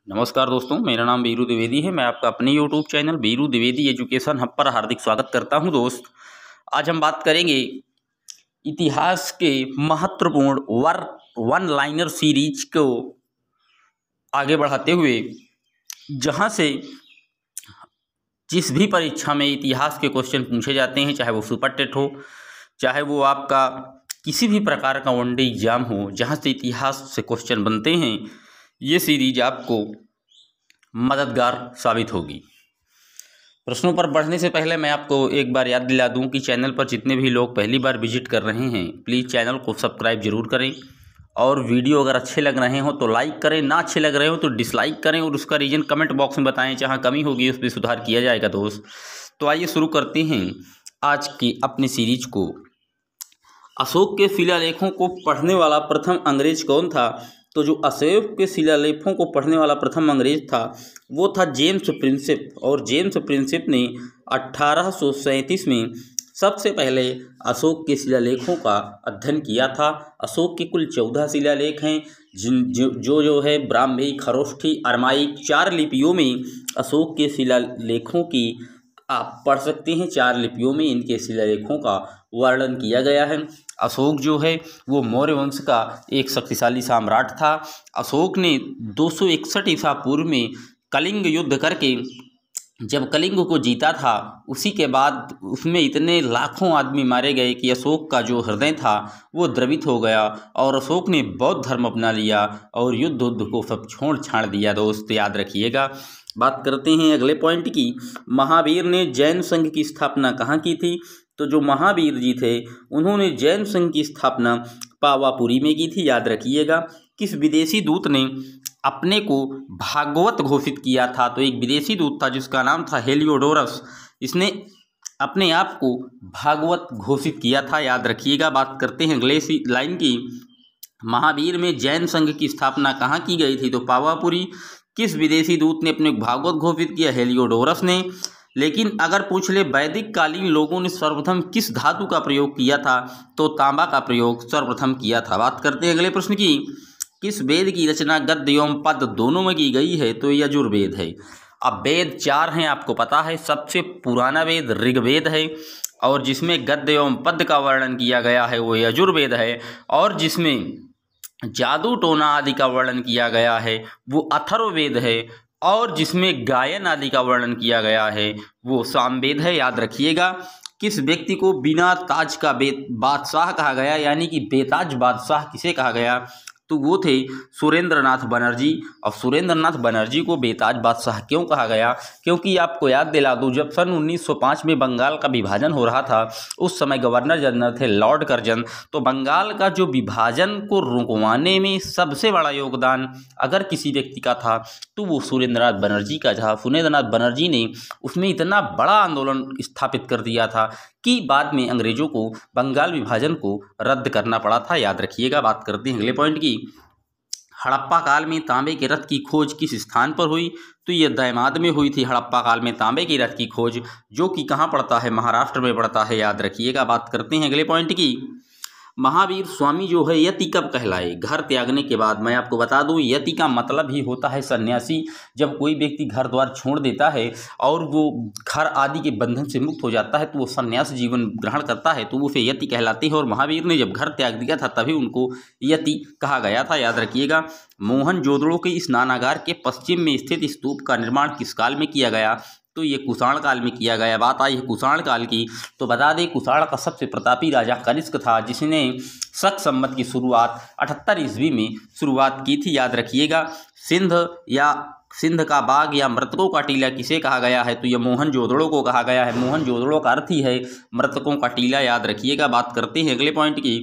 नमस्कार दोस्तों, मेरा नाम बीरू द्विवेदी है। मैं आपका अपने YouTube channel Biru Dwivedi education hub पर हार्दिक स्वागत करता हूं। दोस्त, आज हम बात करेंगे इतिहास के महत्वपूर्ण वन लाइनर सीरीज को आगे बढ़ाते हुए, जहां से जिस भी परीक्षा में इतिहास के क्वेश्चन पूछे जाते हैं, चाहे वो सुपर टेट हो, चाहे वो आपका किसी भी प्रकार का वनडे एग्जाम हो, जहां से इतिहास से क्वेश्चन बनते हैं, ये सीरीज आपको मददगार साबित होगी। प्रश्नों पर बढ़ने से पहले मैं आपको एक बार याद दिला दूं कि चैनल पर जितने भी लोग पहली बार विजिट कर रहे हैं, प्लीज़ चैनल को सब्सक्राइब जरूर करें और वीडियो अगर अच्छे लग रहे हो तो लाइक करें, ना अच्छे लग रहे हो तो डिसलाइक करें और उसका रीज़न कमेंट बॉक्स में बताएं। जहां कमी होगी उस पर सुधार किया जाएगा। दोस्त, तो आइए शुरू करते हैं आज की अपनी सीरीज को। अशोक के शिलालेखों को पढ़ने वाला प्रथम अंग्रेज कौन था? तो जो अशोक के शिलालेखों को पढ़ने वाला प्रथम अंग्रेज था वो था जेम्स प्रिंसेप। और जेम्स प्रिंसेप ने 1837 में सबसे पहले अशोक के शिलालेखों का अध्ययन किया था। अशोक के कुल 14 शिलालेख हैं, जो है ब्राह्मी, खरोष्ठी, अरमाइक, 4 लिपियों में अशोक के शिलालेखों की आप पढ़ सकते हैं। 4 लिपियों में इनके शिलालेखों का वर्णन किया गया है। अशोक जो है वो मौर्य वंश का एक शक्तिशाली सम्राट था। अशोक ने 261 ईसा पूर्व में कलिंग युद्ध करके जब कलिंग को जीता था, उसी के बाद उसमें इतने लाखों आदमी मारे गए कि अशोक का जो हृदय था वो द्रवित हो गया और अशोक ने बौद्ध धर्म अपना लिया और युद्ध को सब छोड़ छाड़ दिया। दोस्त, याद रखिएगा। बात करते हैं अगले पॉइंट की। महावीर ने जैन संघ की स्थापना कहाँ की थी? तो जो महावीर जी थे उन्होंने जैन संघ की स्थापना पावापुरी में की थी। याद रखिएगा। किस विदेशी दूत ने अपने को भागवत घोषित किया था? तो एक विदेशी दूत था जिसका नाम था हेलियोडोरस। इसने अपने आप को भागवत घोषित किया था। याद रखिएगा। बात करते हैं अगले लाइन की। महावीर में जैन संघ की स्थापना कहाँ की गई थी? तो पावापुरी। किस विदेशी दूत ने अपने भागवत घोषित किया? हेलियोडोरस ने। लेकिन अगर पूछ ले वैदिक कालीन लोगों ने सर्वप्रथम किस धातु का प्रयोग किया था? तो तांबा का प्रयोग सर्वप्रथम किया था। बात करते हैं अगले प्रश्न की। किस वेद की रचना गद्य एवं पद्य दोनों में की गई है? तो यजुर्वेद है। अब वेद 4 हैं, आपको पता है। सबसे पुराना वेद ऋग्वेद है और जिसमें गद्य एवं पद्य का वर्णन किया गया है वो यजुर्वेद है, और जिसमें जादू टोना आदि का वर्णन किया गया है वो अथर्ववेद है, और जिसमें गायन आदि का वर्णन किया गया है वो सामवेद है। याद रखिएगा। किस व्यक्ति को बिना ताज का बादशाह कहा गया, यानी कि बेताज बादशाह किसे कहा गया? तो वो थे सुरेंद्रनाथ बनर्जी। और सुरेंद्रनाथ बनर्जी को बेताज बादशाह क्यों कहा गया? क्योंकि आपको याद दिला दूं, जब सन 1905 में बंगाल का विभाजन हो रहा था, उस समय गवर्नर जनरल थे लॉर्ड कर्जन। तो बंगाल का जो विभाजन को रुकवाने में सबसे बड़ा योगदान अगर किसी व्यक्ति का था तो वो सुरेंद्रनाथ बनर्जी का था। सुरेंद्रनाथ बनर्जी ने उसमें इतना बड़ा आंदोलन स्थापित कर दिया था कि बाद में अंग्रेजों को बंगाल विभाजन को रद्द करना पड़ा था। याद रखिएगा। बात करते हैं अगले पॉइंट की। हड़प्पा काल में तांबे के रथ की खोज किस स्थान पर हुई? तो ये दैमाद में हुई थी। हड़प्पा काल में तांबे के रथ की खोज, जो कि कहाँ पड़ता है? महाराष्ट्र में पड़ता है। याद रखिएगा। बात करते हैं अगले पॉइंट की। महावीर स्वामी जो है यति कब कहलाए? घर त्यागने के बाद। मैं आपको बता दूं, यति का मतलब ही होता है सन्यासी। जब कोई व्यक्ति घर द्वार छोड़ देता है और वो घर आदि के बंधन से मुक्त हो जाता है तो वो सन्यास जीवन ग्रहण करता है, तो वो उसे यति कहलाते हैं। और महावीर ने जब घर त्याग दिया था तभी उनको यति कहा गया था। याद रखिएगा। मोहनजोदड़ो के स्नानागार के पश्चिम में स्थित स्तूप का निर्माण किस काल में किया गया? तो ये कुषाण काल में किया गया। बात आई है कुषाण काल की, तो बता दें कुषाण का सबसे प्रतापी राजा कनिष्क था, जिसने शक संवत की शुरुआत 78 ईस्वी में शुरुआत की थी। याद रखिएगा। सिंध का बाग या मृतकों का टीला किसे कहा गया है? तो ये मोहनजोदड़ो को कहा गया है। मोहनजोदड़ो का अर्थ ही है मृतकों का टीला। याद रखिएगा। बात करते हैं अगले पॉइंट की।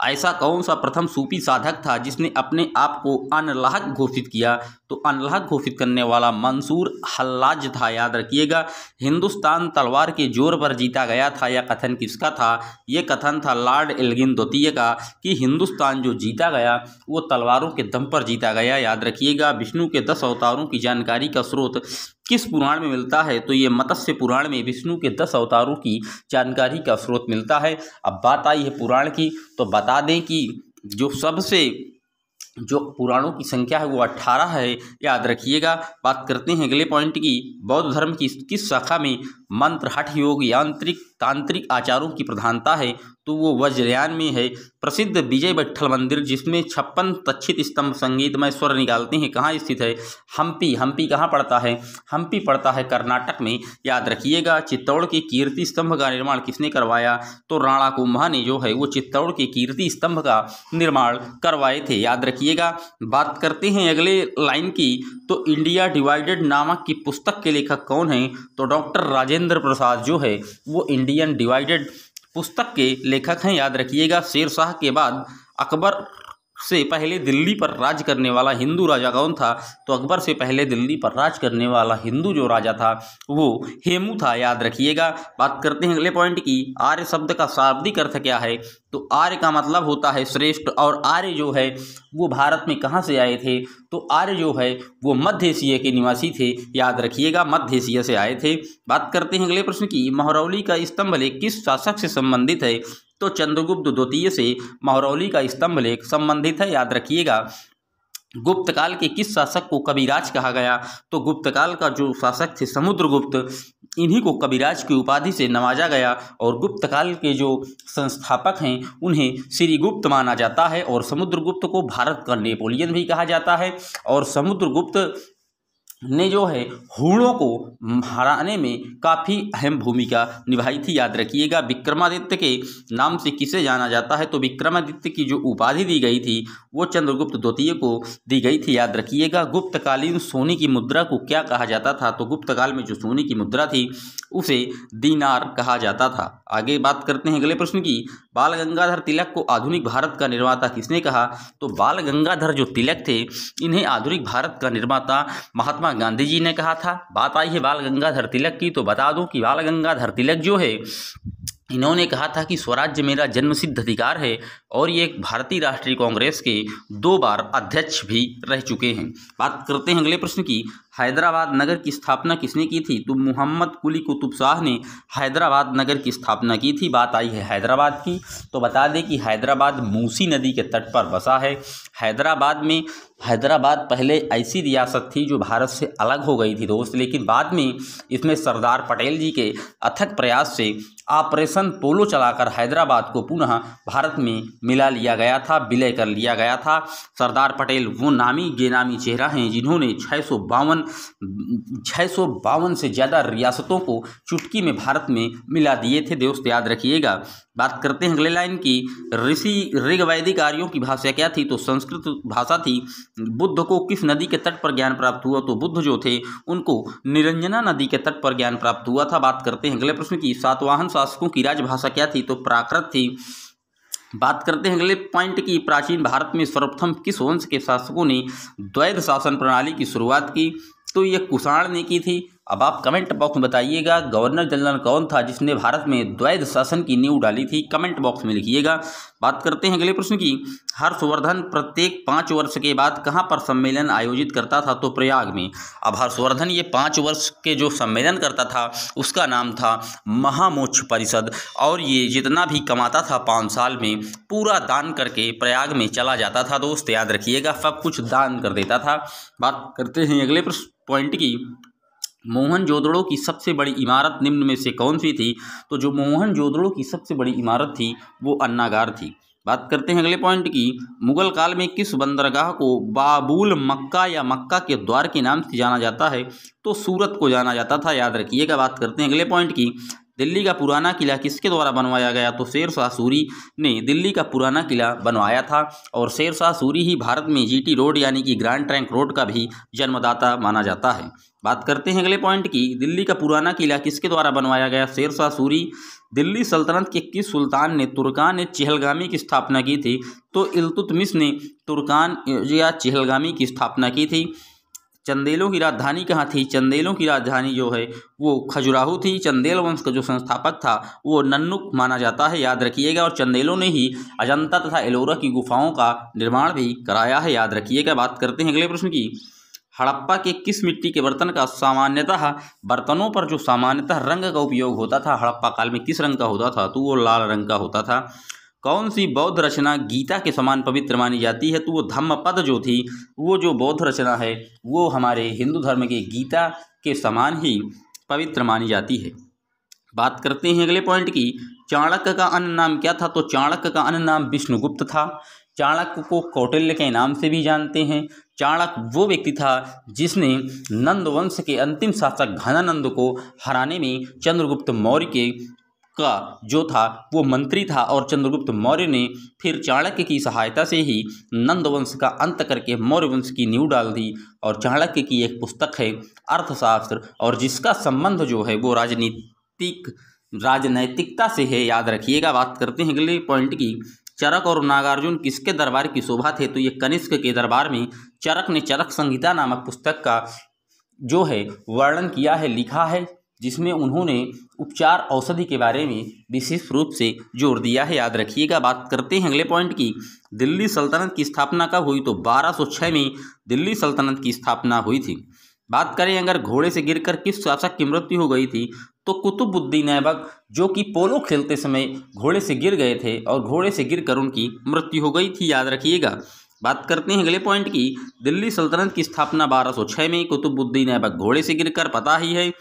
ऐसा कौन सा प्रथम सूफी साधक था जिसने अपने आप को अनलाहक घोषित किया? तो अनलाहक घोषित करने वाला मंसूर हल्लाज था। याद रखिएगा। हिंदुस्तान तलवार के जोर पर जीता गया था, यह कथन किसका था? यह कथन था लॉर्ड एल्गिन द्वितीय का, कि हिंदुस्तान जो जीता गया वो तलवारों के दम पर जीता गया। याद रखिएगा। विष्णु के 10 अवतारों की जानकारी का स्रोत किस पुराण में मिलता है? तो ये मत्स्य पुराण में विष्णु के 10 अवतारों की जानकारी का स्रोत मिलता है। अब बात आई है पुराण की, तो बता दें कि जो सबसे जो पुराणों की संख्या है वो 18 है, याद रखिएगा। बात करते हैं अगले पॉइंट की, बौद्ध धर्म की किस शाखा में मंत्र, हठ योग, यांत्रिक, तांत्रिक आचारों की प्रधानता है? तो वो वज्रयान में है। प्रसिद्ध विजय विट्ठल मंदिर जिसमें 56 तक्षित स्तंभ संगीतमय स्वर निकालते हैं, कहाँ स्थित है? हम्पी। हम्पी कहाँ पड़ता है? हम्पी पड़ता है कर्नाटक में, याद रखिएगा। चित्तौड़ के कीर्ति स्तंभ का निर्माण किसने करवाया? तो राणा कुंभा ने जो है वो चित्तौड़ के कीर्ति स्तंभ का निर्माण करवाए थे, याद रखिएगा। बात करते हैं अगले लाइन की, तो इंडिया डिवाइडेड नामक की पुस्तक के लेखक कौन हैं? तो डॉक्टर राजेंद्र प्रसाद जो है वो इंडियन डिवाइडेड पुस्तक के लेखक हैं, याद रखिएगा। शेरशाह के बाद अकबर से पहले दिल्ली पर राज करने वाला हिंदू राजा कौन था? तो अकबर से पहले दिल्ली पर राज करने वाला हिंदू जो राजा था वो हेमू था, याद रखिएगा। बात करते हैं अगले पॉइंट की, आर्य शब्द का शाब्दिक अर्थ क्या है? तो आर्य का मतलब होता है श्रेष्ठ, और आर्य जो है वो भारत में कहाँ से आए थे? तो आर्य जो है वो मध्य एशिया के निवासी थे, याद रखिएगा, मध्य एशिया से आए थे। बात करते हैं अगले प्रश्न की, महरौली का स्तंभ लेख किस शासक से संबंधित है? तो चंद्रगुप्त द्वितीय से महरौली का स्तंभ लेख संबंधित है, याद रखिएगा। गुप्त काल के किस शासक को कविराज कहा गया? तो गुप्त काल का जो शासक थे समुद्रगुप्त, इन्हीं को कविराज की उपाधि से नवाजा गया, और गुप्त काल के जो संस्थापक हैं उन्हें श्रीगुप्त माना जाता है, और समुद्रगुप्त को भारत का नेपोलियन भी कहा जाता है। और समुद्रगुप्त ने जो है हूणों को हराने में काफ़ी अहम भूमिका निभाई थी, याद रखिएगा। विक्रमादित्य के नाम से किसे जाना जाता है? तो विक्रमादित्य की जो उपाधि दी गई थी वो चंद्रगुप्त द्वितीय को दी गई थी, याद रखिएगा। गुप्तकालीन सोने की मुद्रा को क्या कहा जाता था? तो गुप्त काल में जो सोने की मुद्रा थी उसे दीनार कहा जाता था। आगे बात करते हैं अगले प्रश्न की, बाल गंगाधर तिलक को आधुनिक भारत का निर्माता किसने कहा? तो बाल गंगाधर जो तिलक थे इन्हें आधुनिक भारत का निर्माता महात्मा गांधी जी ने कहा था। बात आई है बाल गंगाधर तिलक की, तो बता दूं कि बाल गंगाधर तिलक जो है इन्होंने कहा था कि स्वराज्य मेरा जन्मसिद्ध अधिकार है, और ये एक भारतीय राष्ट्रीय कांग्रेस के 2 बार अध्यक्ष भी रह चुके हैं। बात करते हैं अगले प्रश्न की, हैदराबाद नगर की स्थापना किसने की थी? तो मोहम्मद कुली कुतुब शाह ने हैदराबाद नगर की स्थापना की थी। बात आई है हैदराबाद की, तो बता दें कि हैदराबाद मूसी नदी के तट पर बसा है। हैदराबाद पहले ऐसी रियासत थी जो भारत से अलग हो गई थी दोस्त, लेकिन बाद में इसमें सरदार पटेल जी के अथक प्रयास से ऑपरेशन पोलो चलाकर हैदराबाद को पुनः भारत में मिला लिया गया था, विलय कर लिया गया था। सरदार पटेल वो नामी चेहरा हैं जिन्होंने 652 से ज़्यादा रियासतों को चुटकी में भारत में मिला दिए थे दोस्त, याद रखिएगा। बात करते हैं अगले लाइन की, ऋषि ऋग्वैदिक आर्यों की भाषा क्या थी? तो संस्कृत भाषा थी। बुद्ध को किस नदी के तट पर ज्ञान प्राप्त हुआ? तो बुद्ध जो थे उनको निरंजना नदी के तट पर ज्ञान प्राप्त हुआ था। बात करते हैं अगले प्रश्न की, सातवाहन शासकों की राजभाषा क्या थी? तो प्राकृत थी। बात करते हैं अगले पॉइंट की, प्राचीन भारत में सर्वप्रथम किस वंश के शासकों ने द्वैध शासन प्रणाली की शुरुआत की? तो ये कुषाण ने की थी। अब आप कमेंट बॉक्स में बताइएगा गवर्नर जनरल कौन था जिसने भारत में द्वैध शासन की नींव डाली थी, कमेंट बॉक्स में लिखिएगा। बात करते हैं अगले प्रश्न की, हर्षवर्धन प्रत्येक 5 वर्ष के बाद कहाँ पर सम्मेलन आयोजित करता था? तो प्रयाग में। अब हर्षवर्धन ये 5 वर्ष के जो सम्मेलन करता था उसका नाम था महामोक्ष परिषद, और ये जितना भी कमाता था 5 साल में पूरा दान करके प्रयाग में चला जाता था दोस्त, याद रखिएगा, सब कुछ दान कर देता था। बात करते हैं अगले पॉइंट की, मोहनजोदड़ो की सबसे बड़ी इमारत निम्न में से कौन सी थी? तो जो मोहनजोदड़ो की सबसे बड़ी इमारत थी वो अन्नागार थी। बात करते हैं अगले पॉइंट की, मुगल काल में किस बंदरगाह को बाबुल मक्का या मक्का के द्वार के नाम से जाना जाता है? तो सूरत को जाना जाता था, याद रखिएगा। बात करते हैं अगले पॉइंट की, दिल्ली का पुराना किला किसके द्वारा बनवाया गया? तो शेर शाह सूरी ने दिल्ली का पुराना किला बनवाया था, और शेर शाह सूरी ही भारत में जीटी रोड यानी कि ग्रैंड ट्रंक रोड का भी जन्मदाता माना जाता है। बात करते हैं अगले पॉइंट की, दिल्ली का पुराना किला किसके द्वारा बनवाया गया? शेर शाह सूरी। दिल्ली सल्तनत के किस सुल्तान ने तुर्कान चहलगामी की स्थापना की थी? तो इल्तुतमिश ने तुर्कान या चहलगामी की स्थापना की थी। चंदेलों की राजधानी कहाँ थी? चंदेलों की राजधानी जो है वो खजुराहो थी। चंदेल वंश का जो संस्थापक था वो नन्नुक माना जाता है, याद रखिएगा, और चंदेलों ने ही अजंता तथा एलोरा की गुफाओं का निर्माण भी कराया है, याद रखिएगा। बात करते हैं अगले प्रश्न की, हड़प्पा के किस मिट्टी के बर्तन का सामान्यतः बर्तनों पर जो सामान्यतः रंग का उपयोग होता था हड़प्पा काल में किस रंग का होता था? तो वो लाल रंग का होता था। कौन सी बौद्ध रचना गीता के समान पवित्र मानी जाती है? तो वो धम्मपद जो थी, वो जो बौद्ध रचना है वो हमारे हिंदू धर्म के गीता के समान ही पवित्र मानी जाती है। बात करते हैं अगले पॉइंट की। चाणक्य का अन्य नाम क्या था? तो चाणक्य का अन्य नाम विष्णुगुप्त था। चाणक्य को कौटिल्य के नाम से भी जानते हैं। चाणक्य वो व्यक्ति था जिसने नंद वंश के अंतिम शासक घनानंद को हराने में चंद्रगुप्त मौर्य के का जो था वो मंत्री था, और चंद्रगुप्त मौर्य ने फिर चाणक्य की सहायता से ही नंद वंश का अंत करके मौर्य वंश की नींव डाल दी। और चाणक्य की एक पुस्तक है अर्थशास्त्र, और जिसका संबंध जो है वो राजनैतिकता से है, याद रखिएगा। बात करते हैं अगले पॉइंट की। चरक और नागार्जुन किसके दरबार की शोभा थे? तो ये कनिष्क के दरबार में चरक ने चरक संहिता नामक पुस्तक का जो है वर्णन किया है, लिखा है, जिसमें उन्होंने उपचार औषधि के बारे में विशेष रूप से जोर दिया है, याद रखिएगा। बात करते हैं अगले पॉइंट की। दिल्ली सल्तनत की स्थापना कब हुई? तो 1206 में दिल्ली सल्तनत की स्थापना हुई थी। बात करें अगर घोड़े से गिरकर किस शासक की मृत्यु हो गई थी? तो कुतुबुद्दीन ऐबक, जो कि पोलो खेलते समय घोड़े से गिर गए थे और घोड़े से गिरकर उनकी मृत्यु हो गई थी, याद रखिएगा। बात करते हैं अगले पॉइंट की। दिल्ली सल्तनत की स्थापना 1206 में कुतुबुद्दीन ऐबक घोड़े से गिरकर, पता ही है।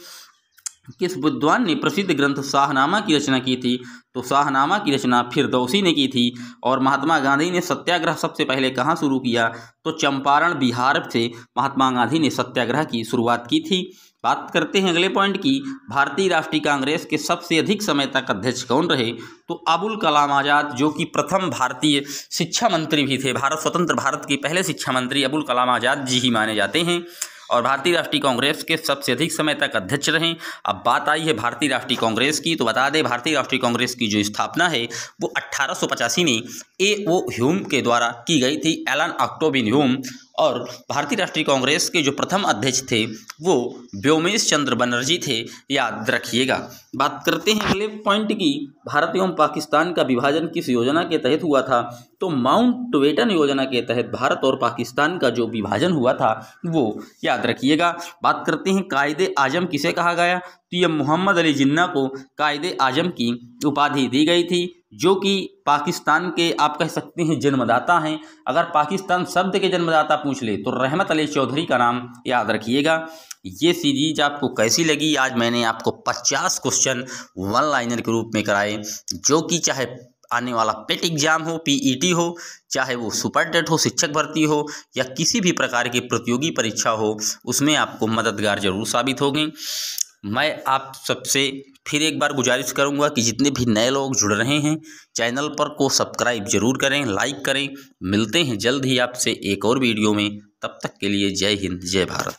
किस विद्वान ने प्रसिद्ध ग्रंथ शाहनामा की रचना की थी? तो शाहनामा की रचना फिरदौसी ने की थी। और महात्मा गांधी ने सत्याग्रह सबसे पहले कहाँ शुरू किया? तो चंपारण बिहार से महात्मा गांधी ने सत्याग्रह की शुरुआत की थी। बात करते हैं अगले पॉइंट की। भारतीय राष्ट्रीय कांग्रेस के सबसे अधिक समय तक अध्यक्ष कौन रहे? तो अबुल कलाम आज़ाद, जो कि प्रथम भारतीय शिक्षा मंत्री भी थे। स्वतंत्र भारत के पहले शिक्षा मंत्री अबुल कलाम आज़ाद जी ही माने जाते हैं, और भारतीय राष्ट्रीय कांग्रेस के सबसे अधिक समय तक अध्यक्ष रहे। अब बात आई है भारतीय राष्ट्रीय कांग्रेस की, तो बता दें भारतीय राष्ट्रीय कांग्रेस की जो स्थापना है वो 1885 में A.O. ह्यूम के द्वारा की गई थी, एलन ऑक्टोविन ह्यूम। और भारतीय राष्ट्रीय कांग्रेस के जो प्रथम अध्यक्ष थे वो व्योमेश चंद्र बनर्जी थे, याद रखिएगा। बात करते हैं अगले पॉइंट की। भारत एवं पाकिस्तान का विभाजन किस योजना के तहत हुआ था? तो माउंटबेटन योजना के तहत भारत और पाकिस्तान का जो विभाजन हुआ था वो याद रखिएगा। बात करते हैं कायदे आजम किसे कहा गया? तो ये मोहम्मद अली जिन्ना को कायदे आजम की उपाधि दी गई थी, जो कि पाकिस्तान के आप कह सकते हैं जन्मदाता हैं। अगर पाकिस्तान शब्द के जन्मदाता पूछ ले तो रहमत अली चौधरी का नाम याद रखिएगा। ये सीरीज आपको कैसी लगी? आज मैंने आपको 50 क्वेश्चन वन लाइनर के रूप में कराए, जो कि चाहे आने वाला पेट एग्जाम हो, PET हो, चाहे वो सुपर टेट हो, शिक्षक भर्ती हो, या किसी भी प्रकार की प्रतियोगी परीक्षा हो, उसमें आपको मददगार जरूर साबित होंगे। मैं आप सबसे फिर एक बार गुजारिश करूंगा कि जितने भी नए लोग जुड़ रहे हैं चैनल पर को सब्सक्राइब जरूर करें, लाइक करें। मिलते हैं जल्द ही आपसे एक और वीडियो में, तब तक के लिए जय हिंद, जय भारत।